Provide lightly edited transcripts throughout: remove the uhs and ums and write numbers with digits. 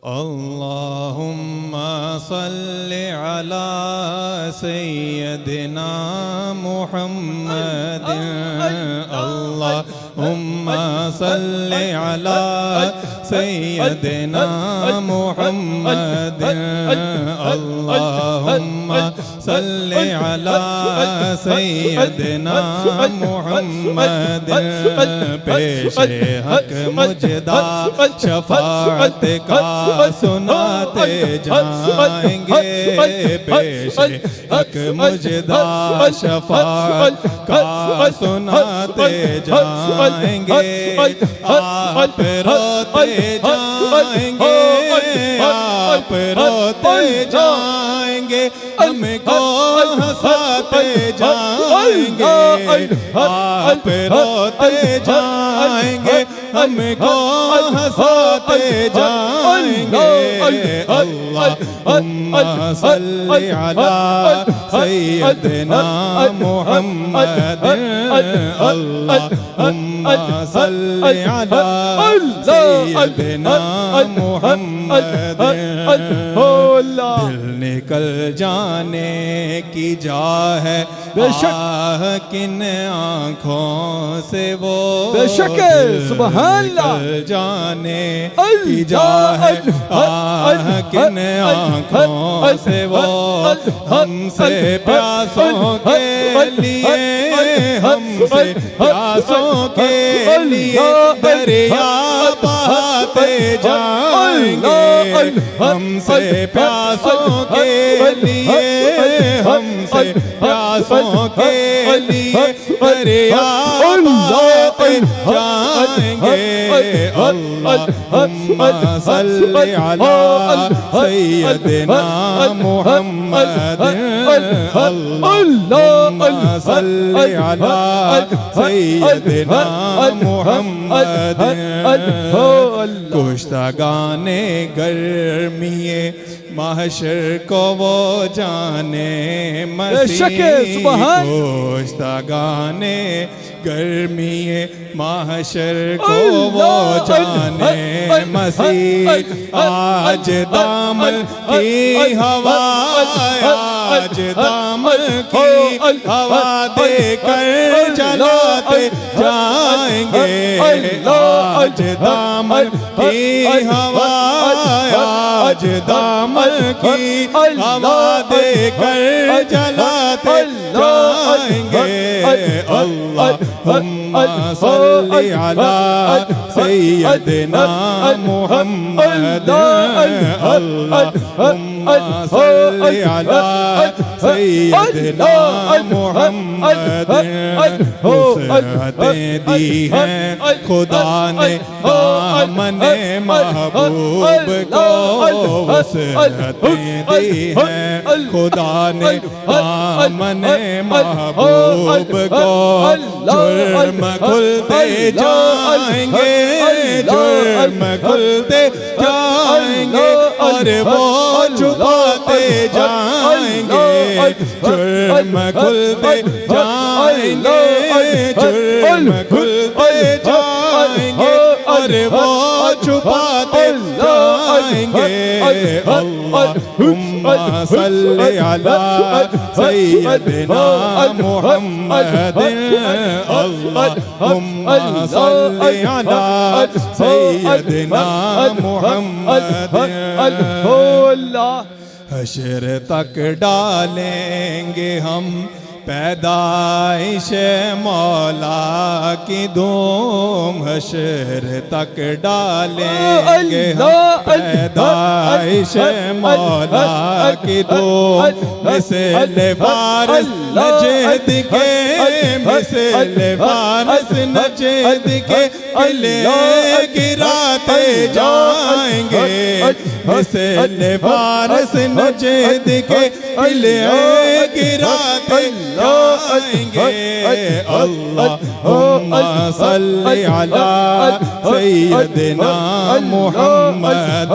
اللهم صل على سيدنا محمد اللهم صل على سيدنا محمد اللهم صل على سيدنا محمد پیش حق مجدہ شفاعت کا سناتے جائیں گے پیش حق مجدہ شفاعت کا سناتے جائیں گے آپ روتے جائیں گے آپ روتے جائیں گے ہم کو ہنساتے جائیں گے آپ روتے جائیں گے ہم کو ہنساتے جائیں گے اللہم صل علی سیدنا محمد اللہم صل علی سیدنا محمد دل نکل جانے کی جا ہے آہ کن آنکھوں سے وہ بے شک سبحان اللہ نکل جانے کی جا ہے آہ کن آنکھوں سے وہ ہم سے پیاسوں کے لیے ہم سے پیاسوں کے لیے دریا بہاتے جائیں گے ہم سے پیاسوں کے لیے ہم سے پیاسوں کے لیے دریا بہاتے جائیں گے اللہم صل علی سیدنا محمد اللہم صل علی سیدنا محمد کشتگان گرمی محشر کو وہ جانے مسیح کشتگان گرمی محشر کو وہ جانے مسیح آج دامن کی ہوا آج دامن کی ہوا دے کر جلاتے جائیں گے آج دامن کی ہوا آج دامن کی ہوا دے کر جلاتے جائیں گے اللہم صل علی سیدنا محمد اللہم صل علی سیدنا محمد وسعتیں دی ہیں خدا نے دامن محبوب کو وسعتیں دی ہیں خدا نے دامن محبوب کو جرم کھلتے جائیں گے جرم کھلتے جائیں گے اور وہ چھپاتے جائیں گے جرم کھلتے جائیں گے جرم کھلتے جائیں گے اور وہ چھپاتے جائیں گے اللہم صل علی سیدنا محمد اللہم صل علی سیدنا محمد حشر تک ڈالیں گے ہم پیدائش مولا کی دھوم حشر تک ڈالیں گے ہم پیدائش مولا کی دھوم مثل وارث نجد کے مثل وارث نجد کے قلعے گراتے جائیں گے مثل وارث نجد کے قلعے گراتے جائیں گے اللہم صل علی سیدنا محمد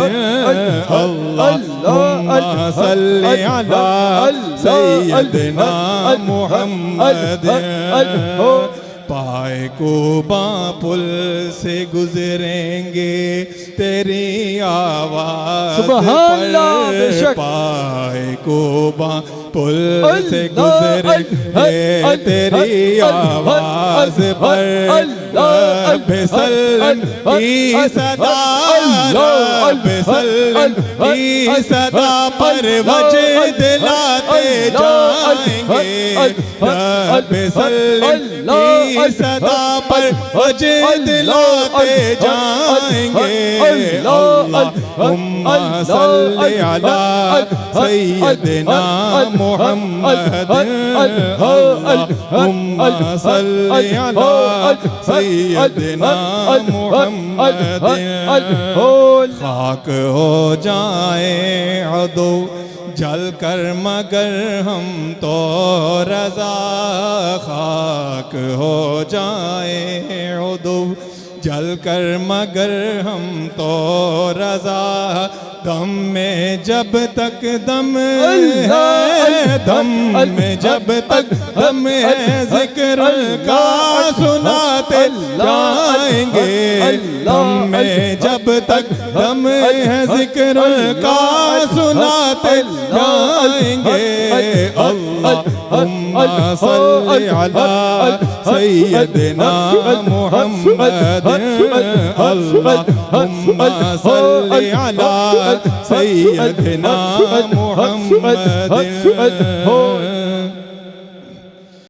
اللہم صل علی سیدنا محمد پائے کو باں پل سے گزریں گے تیری آواز سبحان اللہ، بے پر شک۔ پائے کوباں پل سے گزرے تیری آواز پر رب سلم کی صدا، رب سلم کی صدا پر وجد لاتے جائیں گے، رب سلم کی صدا پر وجد لاتے جائیں گے۔ اللہم صلی علی سیدنا محمد، اللہم صلی علی سیدنا محمد۔ خاک ہو جائیں عدو جل کر مگر ہم تو رضا، خاک ہو جائیں عدو جل کر مگر ہم تو رضا، دم میں جب تک دم ہے، دم میں جب تک دم ہے ذکر کا سناتے جائیں گے، دم میں جب تک دم ہے ذکر کا سناتے جائیں گے۔ اللہم صلی علی سیدنا محمد، اللہم صلی علی سیدنا محمد۔